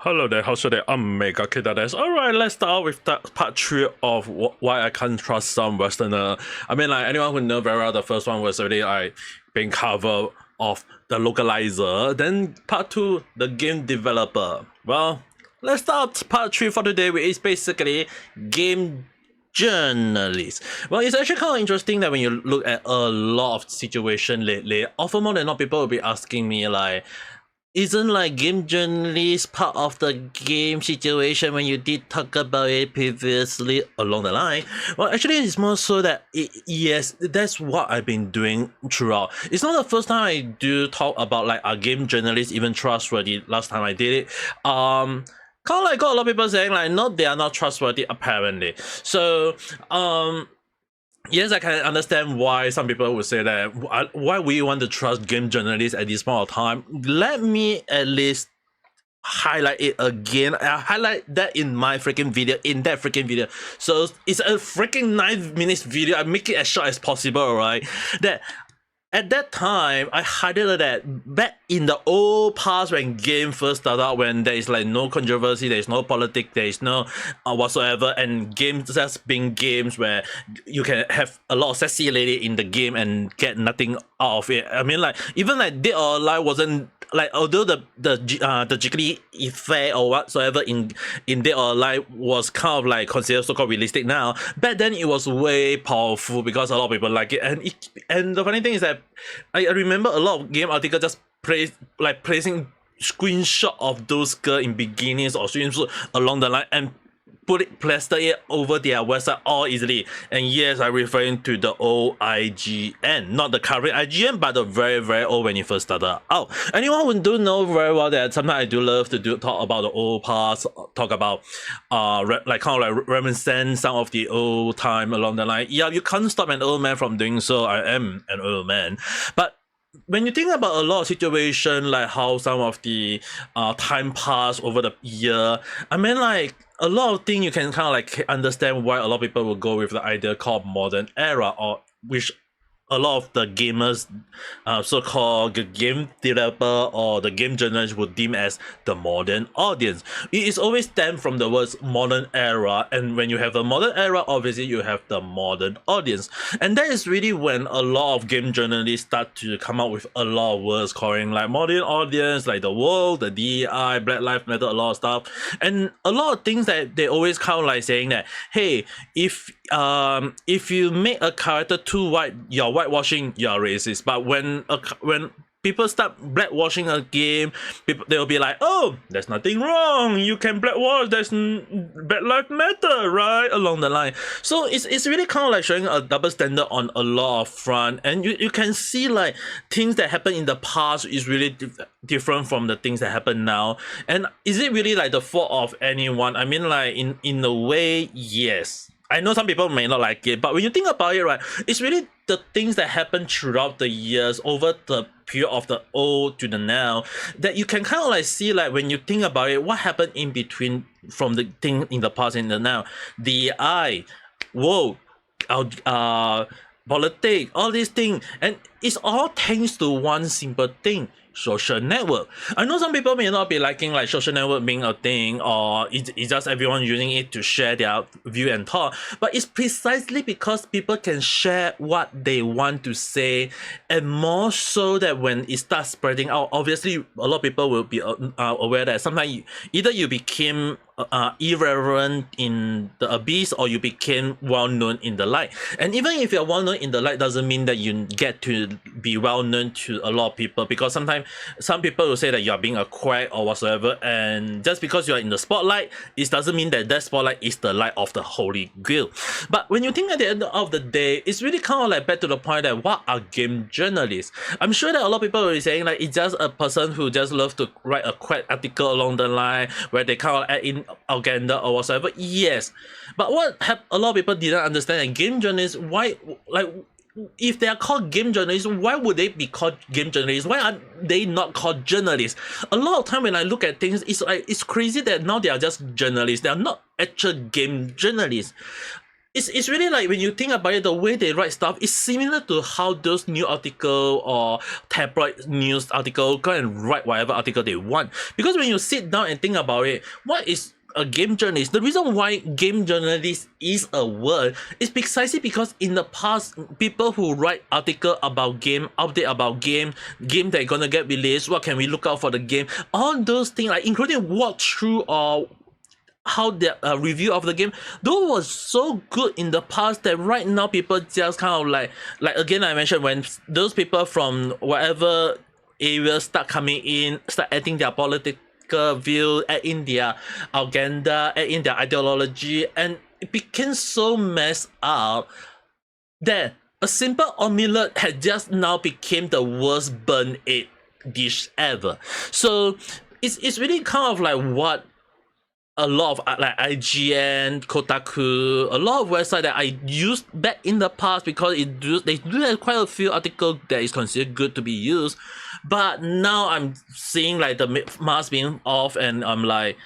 Hello there, how's your day? Ame Gakita. Alright, let's start with that part 3 of why I can't trust some Westerner. I mean, like, anyone who know very well, the first one was already being covered of the localizer. Then part 2, the game developer. Well, let's start part 3 for today, which is basically game journalists. Well, it's actually kind of interesting that when you look at a lot of situation lately, often more than not, people will be asking me like, isn't like game journalist part of the game situation when you did talk about it previously along the line? Well, actually, it's more so that yes, that's what I've been doing throughout. It's not the first time I do talk about like a game journalist even trustworthy. Last time I did it, kind of like got a lot of people saying like, no, they are not trustworthy apparently. So yes, I can understand why some people would say that why we want to trust game journalists at this point of time. Let me at least highlight it again. I highlight that in my freaking video, so it's a freaking 9 minutes video. I make it as short as possible, alright? That at that time, I highlighted that back in the old past when game first started out, when there is like no controversy, there is no politics, there is no whatsoever, and games just being games where you can have a lot of sexy lady in the game and get nothing out of it. I mean, like, even like Dead or Alive wasn't like, although the jiggly effect or whatsoever in Dead or Alive was kind of like considered so-called realistic now, back then it was way powerful because a lot of people like it. And the funny thing is that I remember a lot of game articles just placing screenshot of those girls in bikinis or swimsuit along the line and plaster it over their website all easily. And yes, I'm referring to the old IGN, not the current IGN, but the very old when it first started out. Anyone who do know very well that sometimes I do love to talk about the old past, talk about like kind of like reminiscence some of the old time along the line. Yeah, you can't stop an old man from doing so. I am an old man, but when you think about a lot of situations, like how some of the time passed over the year, I mean, like, a lot of things you can kind of like understand why a lot of people will go with the idea called modern era, or which a lot of the gamers, so-called game developer or the game journalists would deem as the modern audience. It is always stemmed from the words modern era, and when you have a modern era, obviously you have the modern audience. And that is really when a lot of game journalists start to come out with a lot of words calling like modern audience, like the world, the DEI, Black Lives Matter, a lot of stuff. And a lot of things that they always kind of like saying that, hey, if you make a character too white, you're whitewashing, you're racist. But when people start blackwashing a game, they'll be like, oh, there's nothing wrong, you can blackwash, there's Black Lives Matter, right, along the line. So it's really kind of like showing a double standard on a lot of front, and you can see like things that happen in the past is really different from the things that happen now. And is it really like the fault of anyone? I mean, like, in a way, yes. I know some people may not like it, but when you think about it, right, it's really the things that happen throughout the years, over the period of the old to the now, that you can kind of like see, like, when you think about it, what happened in between from the thing in the past and the now. The whoa, politics, all these things, and it's all thanks to one simple thing: social network. I know some people may not be liking like social network being a thing, or it's just everyone using it to share their view and thought, but it's precisely because people can share what they want to say, and more so that when it starts spreading out, obviously a lot of people will be aware that sometimes either you became irreverent in the abyss, or you became well known in the light. And even if you're well known in the light, doesn't mean that you get to be well known to a lot of people, because sometimes some people will say that you're being a quack or whatsoever, and just because you're in the spotlight, it doesn't mean that that spotlight is the light of the holy grail. But when you think at the end of the day, it's really kind of like back to the point that what are game journalists? I'm sure that a lot of people will be saying like it's just a person who just loves to write a quack article along the line where they kind of add in agenda or whatsoever. Yes, but what a lot of people didn't understand, and game journalists, why, like, if they are called game journalists, why would they be called game journalists? Why are they not called journalists? A lot of time when I look at things, it's like, it's crazy that now they are just journalists. They are not actual game journalists. it's really like when you think about it, the way they write stuff is similar to how those new article or tabloid news article go and write whatever article they want. Because when you sit down and think about it, what is a game journalist? The reason why game journalist is a word is precisely because in the past, people who write article about game, update about game that gonna get released, what can we look out for the game, all those things, like including walkthrough or how the review of the game, though was so good in the past that right now people just kind of like again I mentioned, when those people from whatever area start coming in, start adding their political view, add in their agenda, add in their ideology, and it became so messed up that a simple omelette had just now became the worst burnt egg dish ever. So it's really kind of like what a lot of like IGN, Kotaku, a lot of websites that I used back in the past, because they do have quite a few articles that is considered good to be used, but now I'm seeing like the mask being off, and I'm like,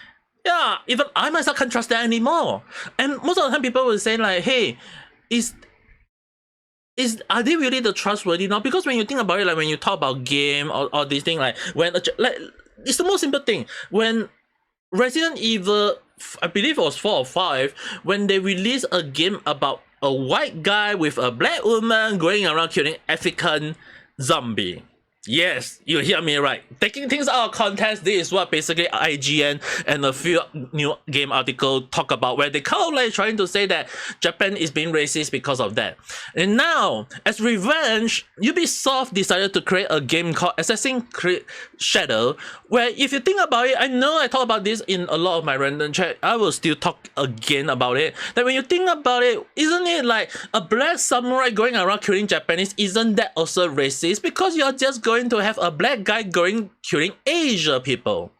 yeah, even I myself can't trust that anymore. And most of the time people will say like, hey, are they really the trustworthy now? Because when you think about it, like when you talk about game or this thing, like when like it's the most simple thing. When Resident Evil, I believe it was 4 or 5, when they released a game about a white guy with a black woman going around killing African zombie. Yes, you hear me right. Taking things out of context, this is what basically IGN and a few new game articles talk about, where they kind of like trying to say that Japan is being racist because of that. And now, as revenge, Ubisoft decided to create a game called Assassin's Creed Shadow, where if you think about it, I know I talk about this in a lot of my random chat, I will still talk again about it, that when you think about it, isn't it like a black samurai going around killing Japanese, isn't that also racist? Because you're just going to have a black guy killing Asia people.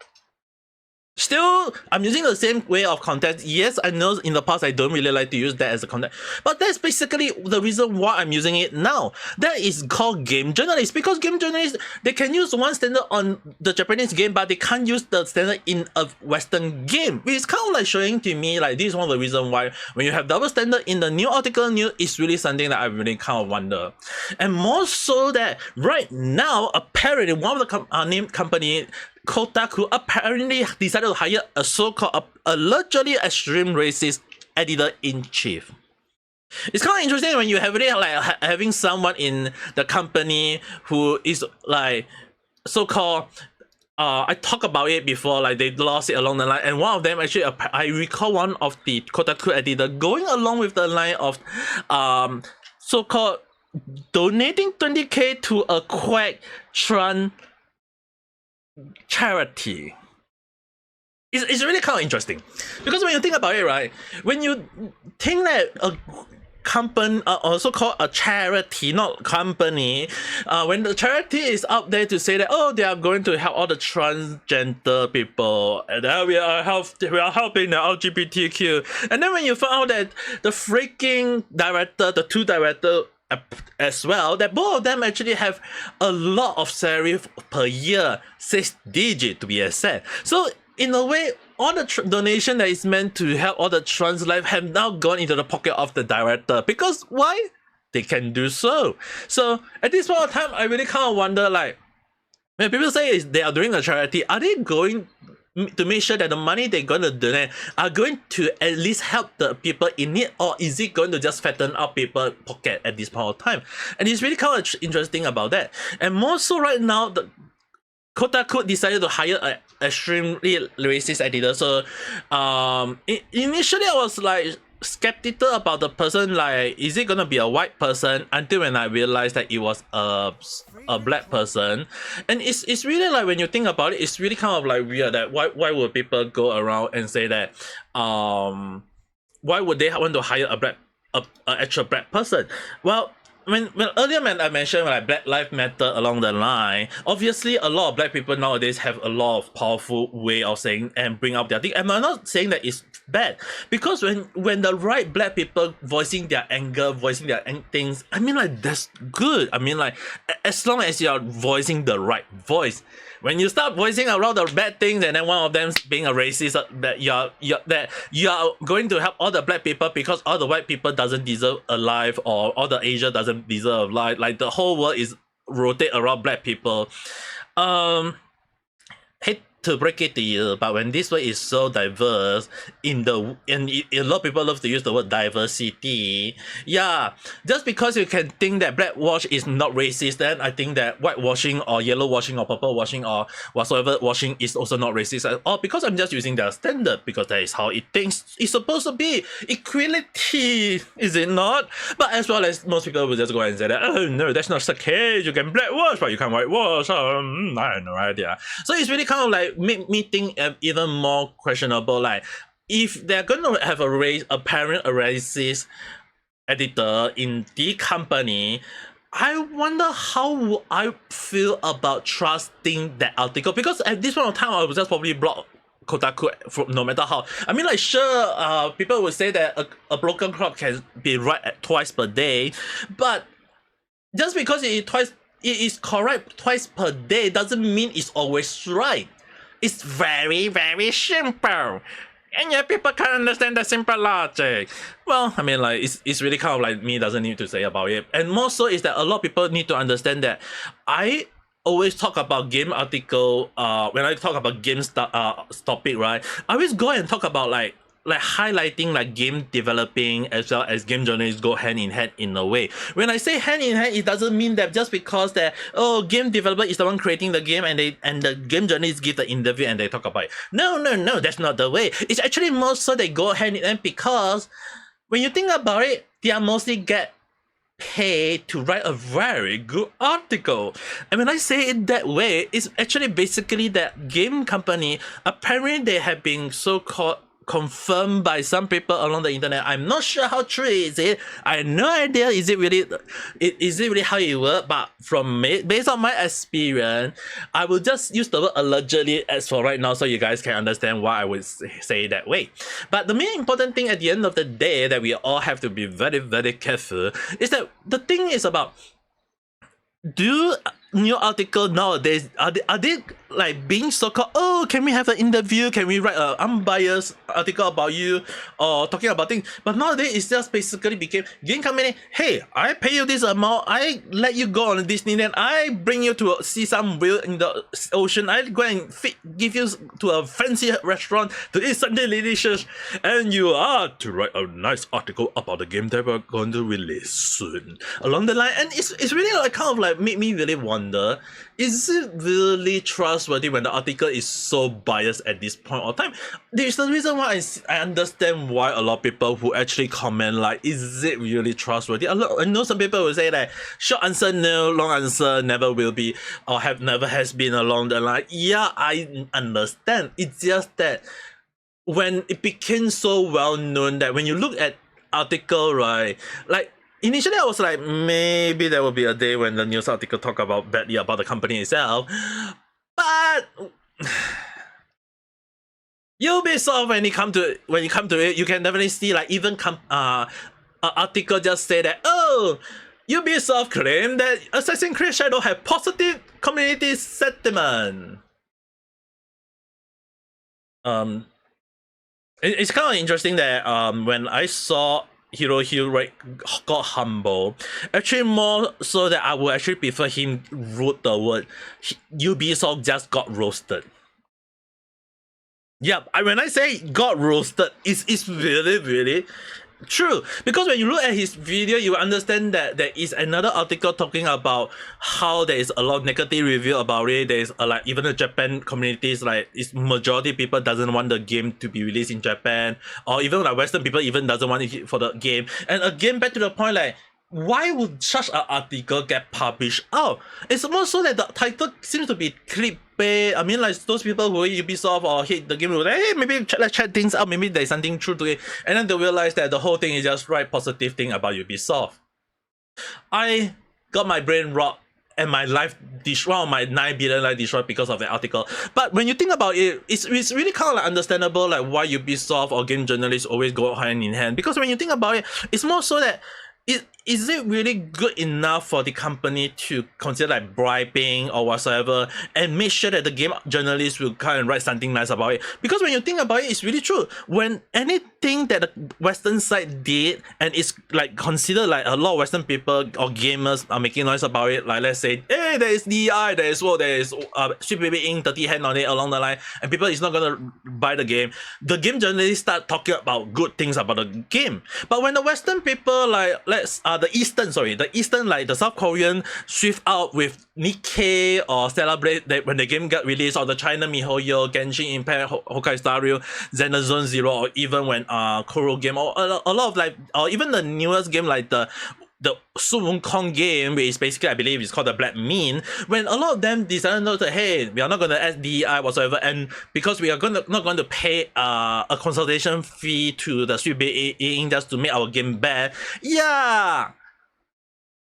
Still, I'm using the same way of context. Yes, I know in the past I don't really like to use that as a context, but that's basically the reason why I'm using it now. That is called game journalists, because game journalists, they can use one standard on the Japanese game, but they can't use the standard in a Western game. Which is kind of like showing to me like this is one of the reasons why when you have double standard in the new article news, it's really something that I really kind of wonder. And more so that right now, apparently one of the named company, Kotaku, apparently decided to hire a so-called allegedly extreme racist editor-in-chief. It's kind of interesting when you have really like having someone in the company who is like so-called I talked about it before, like they lost it along the line, and one of them actually, I recall one of the Kotaku editor going along with the line of so-called donating 20k to a quack trans charity. It's really kind of interesting, because when you think about it, right, when you think that a company, also called a charity, not company, when the charity is out there to say that, oh, they are going to help all the transgender people, and we are helping the LGBTQ, and then when you find out that the freaking director, the two directors as well, that both of them actually have a lot of salary per year, 6 digits to be exact. So in a way, all the donation that is meant to help all the trans life have now gone into the pocket of the director. Because why? They can do so. So at this point of time, I really kind of wonder, like, when people say they are doing a charity, are they going to make sure that the money they're going to donate are going to at least help the people in need, or is it going to just fatten up people's pocket at this point of time? And it's really kind of interesting about that. And more so right now, the Kotaku decided to hire an extremely racist editor. So initially I was like skeptical about the person, like, is it gonna be a white person, until when I realized that it was a black person. And it's really like, when you think about it, it's really kind of like weird that why would people go around and say that why would they want to hire a actual black person? Well, when earlier I mentioned like Black Lives Matter along the line, obviously a lot of black people nowadays have a lot of powerful way of saying and bring up their thing. And I'm not saying that it's bad, because when the right black people voicing their anger, voicing their things, I mean, like, that's good. I mean, like, as long as you're voicing the right voice. when you start voicing around the bad things, and then one of them being a racist, that you are going to help all the black people because all the white people doesn't deserve a life, or all the Asia doesn't deserve a life. Like the whole world is rotate around black people. Hate to break it to you, but when this way is so diverse, and a lot of people love to use the word diversity. Yeah, just because you can think that black wash is not racist, then I think that white washing or yellow washing or purple washing or whatsoever washing is also not racist. Or because I'm just using their standard, because that is how it thinks it's supposed to be. Equality, is it not? But as well as most people will just go and say that, oh no, that's not the case. You can black wash, but you can't white wash. I have no idea. So it's really kind of like make me think even more questionable. Like, if they're going to have a racist editor in the company, I wonder how I feel about trusting that article, because at this point of time I would just probably block Kotaku no matter how. I mean, like, sure, people would say that a broken clock can be right at twice per day, but just because it is correct twice per day doesn't mean it's always right. It's very, very simple. And yeah, people can't understand the simple logic. Well, I mean, like, it's really kind of like me doesn't need to say about it. And more so is that a lot of people need to understand that I always talk about game article, when I talk about games topic, right? I always go and talk about like highlighting like game developing as well as game journalists go hand in hand in a way. When I say hand in hand, it doesn't mean that just because that, oh, game developer is the one creating the game and the game journalists give the interview and they talk about it. No, that's not the way. It's actually more so they go hand in hand, because when you think about it, they are mostly get paid to write a very good article. And when I say it that way, it's actually basically that game company, apparently they have been so-called confirmed by some people along the internet. I'm not sure how true is it. I have no idea is it really how it works, but from based on my experience, I will just use the word allegedly as for right now, so you guys can understand why I would say that way. But the main important thing at the end of the day that we all have to be very, very careful is that the thing is about, do new article nowadays, are they like being so-called, oh, can we have an interview, can we write an unbiased article about you, or talking about things? But nowadays it's just basically became game company, hey, I pay you this amount, I let you go on Disneyland, I bring you to see some whale in the ocean, I go and give you to a fancy restaurant to eat something delicious, and you are to write a nice article about the game that we're going to release soon along the line. And it's really like kind of like make me really wonder, is it really trustworthy when the article is so biased at this point of time? There's the reason why I understand why a lot of people who actually comment like, is it really trustworthy? I know some people will say that short answer no, long answer never will be, or have never has been along the line. Yeah, I understand. It's just that when it became so well known that when you look at article, right, like, initially, I was like, maybe there will be a day when the news article talk about badly about the company itself. But Ubisoft, when you come to it, you can definitely see like even an article just say that, oh, Ubisoft claimed that Assassin's Creed Shadow have positive community sentiment. It's kind of interesting that when I saw Hirohiro got humble, actually more so that I would actually prefer him wrote the word Ubisoft just got roasted. Yeah, when I say got roasted, it's really, really true. Because when you look at his video, you understand that there is another article talking about how there is a lot of negative review about it. There is like even the Japan communities, like it's majority people doesn't want the game to be released in Japan, or even like Western people even doesn't want it for the game. And again, back to the point, like, why would such an article get published out? It's more so that the title seems to be clickbait. I mean, like those people who hate Ubisoft or hate the game will like, hey, maybe let's check things out, maybe there's something true to it. And then they realize that the whole thing is just write positive thing about Ubisoft. I got my brain rot and my life destroyed, well, my 9 billion life destroyed because of the article. But when you think about it, it's really kind of like understandable like why Ubisoft or game journalists always go hand in hand. Because when you think about it, it's more so that is it really good enough for the company to consider like bribing or whatsoever and make sure that the game journalists will kind of write something nice about it? Because when you think about it, it's really true. When anything that the Western side did and it's like considered like a lot of Western people or gamers are making noise about it, like let's say, hey, there is DI, there is Sweet Baby Inc. 30 hand on it along the line, and people is not gonna buy the game journalists start talking about good things about the game. But when the Western people like the Eastern like the South Korean swift out with Nikkei or celebrate that when the game got released, or the China MiHoYo, Genshin Impact, Honkai Star Rail, Xenosaga Zero, or even when Kuro game, or a lot of like, or even the newest game like the Sun Kong game, which is basically, I believe, is called the Black Mean, when a lot of them decided that, hey, we are not going to add DEI whatsoever, and because we are not going to pay a consultation fee to the Sweet Baby just to make our game bad. Yeah,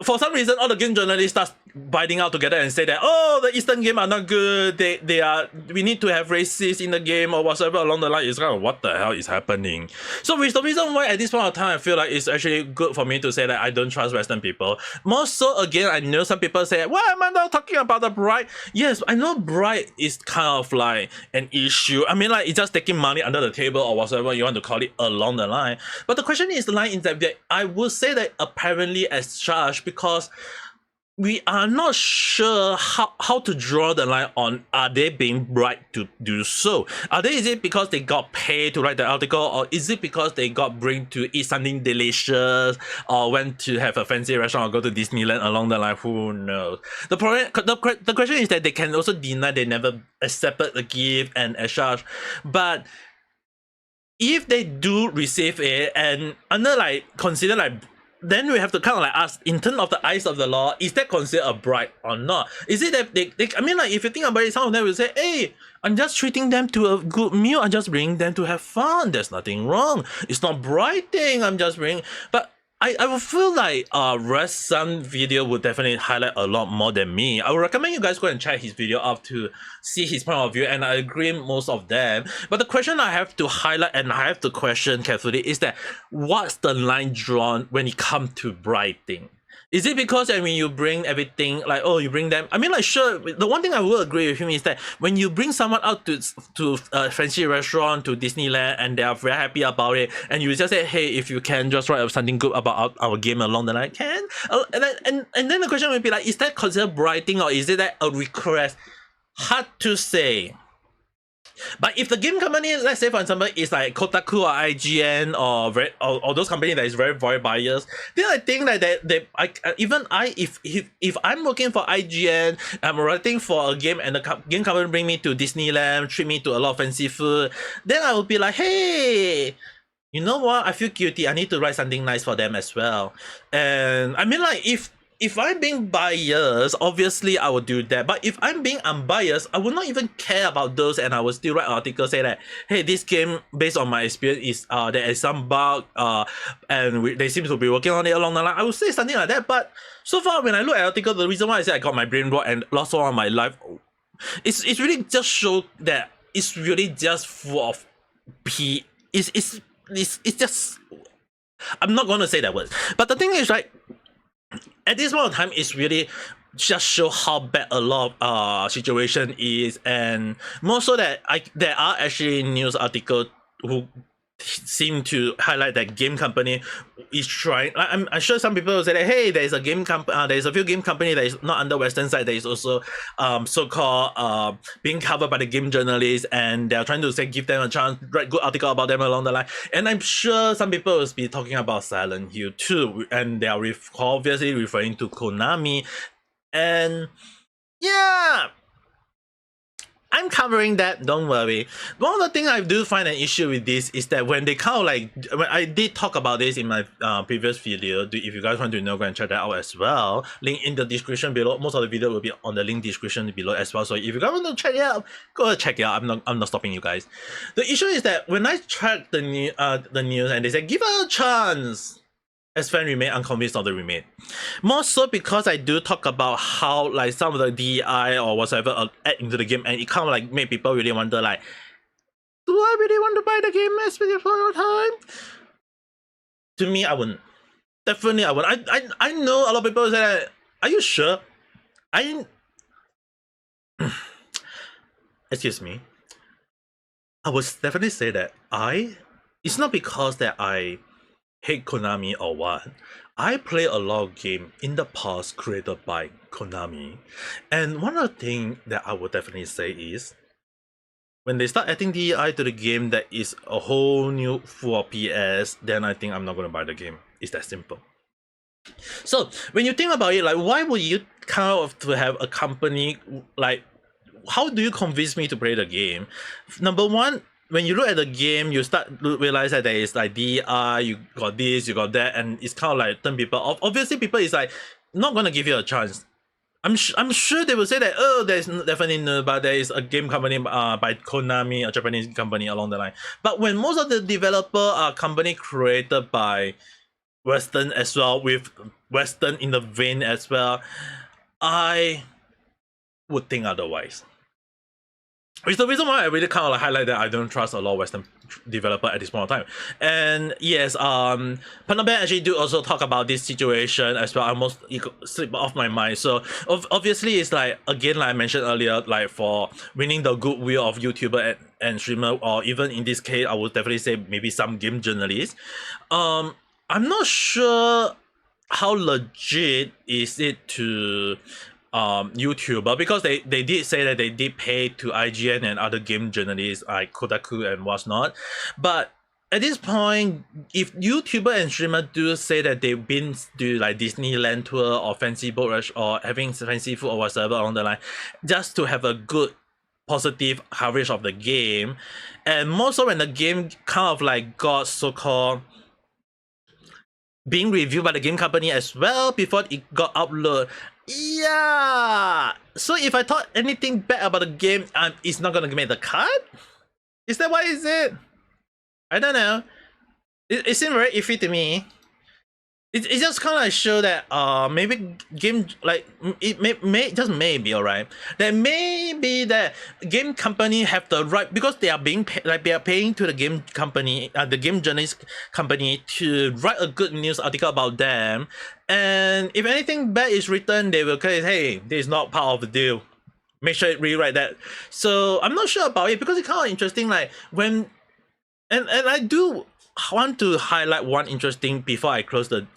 for some reason, all the game journalists start biting out together and say that, oh, the Eastern game are not good. We need to have racists in the game or whatever along the line. It's kind of what the hell is happening. So which the reason why at this point of time I feel like it's actually good for me to say that I don't trust Western people. More so, again, I know some people say, why am I not talking about the BRIBE? Yes, I know BRIBE is kind of like an issue. I mean, like, it's just taking money under the table or whatever you want to call it along the line. But the question is, that I would say that apparently as such, because we are not sure how to draw the line on, are they being bribed to do so? Is it because they got paid to write the article, or is it because they got bring to eat something delicious, or went to have a fancy restaurant, or go to Disneyland along the line? Who knows? The question is that they can also deny they never accepted the gift and as such, but if they do receive it and under like consider like, then we have to kind of like ask, in terms of the eyes of the law, is that considered a bribe or not? Is it that they I mean, like, if you think about it, some of them will say, hey, I'm just treating them to a good meal, I'm just bringing them to have fun, there's nothing wrong, it's not bribing, I'm just bringing. But I would feel like Sun video would definitely highlight a lot more than me. I would recommend you guys go and check his video out to see his point of view, and I agree most of them. But the question I have to highlight and I have to question carefully is that, what's the line drawn when it comes to bribing? Is it because when you bring everything, like, oh, you bring them? I mean, like, sure, the one thing I will agree with him is that when you bring someone out to a fancy restaurant, to Disneyland, and they are very happy about it, and you just say, hey, if you can just write something good about our game along the line, can? And then the question would be like, is that considered bribing, or is it that a request? Hard to say. But if the game company, let's say for example, is like Kotaku or IGN or those companies that is very biased, then I think that if I'm working for IGN, I'm writing for a game and the game company bring me to Disneyland, treat me to a lot of fancy food, then I will be like, hey, you know what? I feel guilty. I need to write something nice for them as well. And I mean, like, if I'm being biased, obviously I would do that. But if I'm being unbiased, I would not even care about those, and I will still write an article say that, hey, this game, based on my experience, is there is some bug, and they seem to be working on it along the line. I would say something like that. But so far, when I look at the article, the reason why I say I got my brain rot and lost all of my life, it's really just show that it's really just full of it's just, I'm not gonna say that word. But the thing is, right, at this point of time, it's really just show how bad a lot of situation is, and more so that there are actually news articles who seem to highlight that game company is trying. I'm sure some people will say that, hey, there's a few game company that is not under Western side that is also so-called being covered by the game journalists, and they're trying to say give them a chance, write good article about them along the line. And I'm sure some people will be talking about Silent Hill too, and they are obviously referring to Konami. And yeah, I'm covering that, don't worry. One of the things I do find an issue with this is that when they kind of like, when I did talk about this in my previous video, if you guys want to know, go and check that out as well. Link in the description below. Most of the video will be on the link description below as well. So if you guys want to check it out, go check it out. I'm not stopping you guys. The issue is that when I check the news and they say, give it a chance, as fans remain unconvinced of the remake. More so because I do talk about how like some of the DI or whatever add into the game, and it kind of like make people really wonder like, do I really want to buy the game at this time? To me, I wouldn't. definitely I would. I know a lot of people say that. Are you sure? I excuse me. I would definitely say that it's not because that I hate Konami or what. I play a lot of game in the past created by Konami, and one of the things that I would definitely say is when they start adding DEI to the game that is a whole new full PS, then I think I'm not gonna buy the game. It's that simple. So when you think about it, like why would you kind of to have a company like how do you convince me to play the game? Number one, when you look at the game, you start to realize that there is like DI, you got this, you got that, and it's kind of like turn people off. Obviously, people is like not gonna give you a chance. I'm sure they will say that there's definitely no, but there is a game company by Konami, a Japanese company along the line. But when most of the developer are company created by Western as well, with Western in the vein as well, I would think otherwise. Which is the reason why I really kind of like highlight that I don't trust a lot of Western developer at this point of time. And yes, Partner Ben actually do also talk about this situation as well. I almost slip off my mind. So obviously it's like again like I mentioned earlier, like for winning the goodwill of YouTuber and streamer, or even in this case, I would definitely say maybe some game journalists. I'm not sure how legit is it to YouTuber, because they did say that they did pay to IGN and other game journalists like Kotaku and whatnot. But at this point, if YouTuber and streamer do say that they've been to like Disneyland tour or fancy boat rush or having fancy food or whatever along the line, just to have a good positive coverage of the game, and more so when the game kind of like got so-called being reviewed by the game company as well before it got uploaded. Yeah. So if I thought anything bad about the game, it's not gonna make the cut. Is that why is it? I don't know. It seemed very iffy to me. It just kind of like show that maybe game like it may just maybe alright that maybe that game company have the right, because they are being they are paying to the game company, the game journalist company, to write a good news article about them, and if anything bad is written, they will say, hey, this is not part of the deal, make sure you rewrite that. So I'm not sure about it, because it's kind of interesting, like when and I do want to highlight one interesting before I close the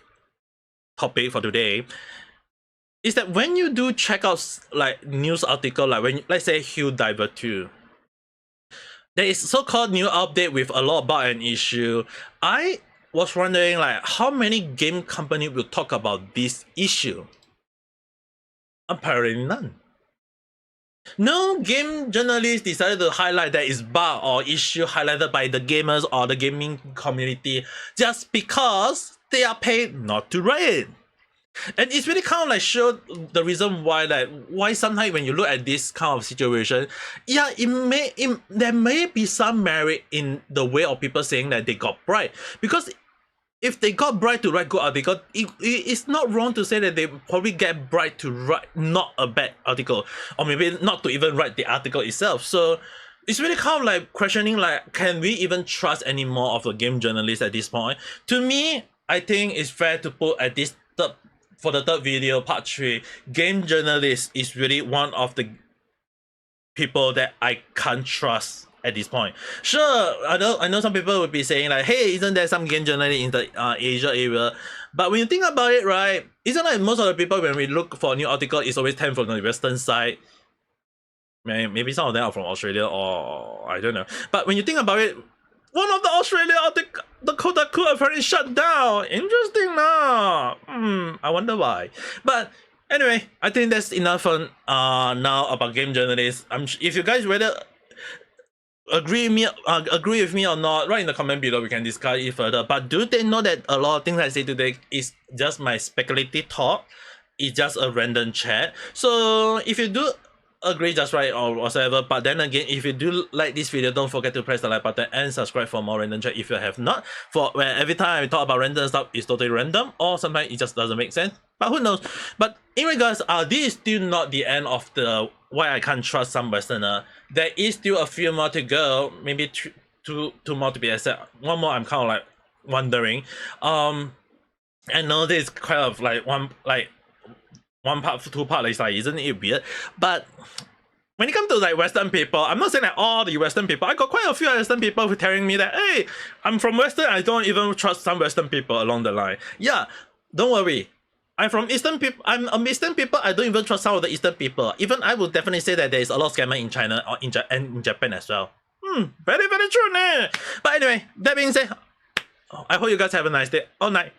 topic for today, is that when you do check out like news article, like when let's say Hugh Diver 2, there is so-called new update with a lot about an issue. I was wondering like how many game company will talk about this issue. Apparently none. No game journalist decided to highlight that it's bug or issue highlighted by the gamers or the gaming community just because they are paid not to write it. And it's really kind of like show the reason why, like why sometimes when you look at this kind of situation, yeah, there may be some merit in the way of people saying that they got bright, because if they got bright to write good article, it's not wrong to say that they probably get bright to write not a bad article, or maybe not to even write the article itself. So it's really kind of like questioning, like, can we even trust any more of the game journalists at this point? To me, I think it's fair to put at this for the third video, part 3, game journalist is really one of the people that I can't trust at this point. Sure, I know some people would be saying like, hey, isn't there some game journalist in the Asia area? But when you think about it, right, isn't like most of the people when we look for a new article, it's always time from the Western side. Maybe some of them are from Australia, or I don't know. But when you think about it, one of the Australia article, the Kotaku apparently shut down. Interesting now. I wonder why. But anyway, I think that's enough for now about game journalists. If you guys whether agree with me or not, write in the comment below, we can discuss it further. But do they know that a lot of things I say today is just my speculative thought? It's just a random chat. So if you do agree, just right or whatever. But then again, if you do like this video, don't forget to press the like button and subscribe for more random chat if you have not. For when every time I talk about random stuff, it's totally random, or sometimes it just doesn't make sense. But who knows? But in regards, this is still not the end of the why I can't trust some Westerner. There is still a few more to go. Maybe two more to be exact. One more I'm kind of like wondering. I know this is kind of like one part, two part is like, isn't it weird? But when it comes to like Western people, I'm not saying that all the Western people. I got quite a few Western people who telling me that, hey, I'm from Western, I don't even trust some Western people along the line. Yeah, don't worry. I'm from Eastern people. I'm a Eastern people. I don't even trust some of the Eastern people. Even I would definitely say that there is a lot of scammer in China or in Japan as well. Very, very true, ne? But anyway, that being said, I hope you guys have a nice day or night.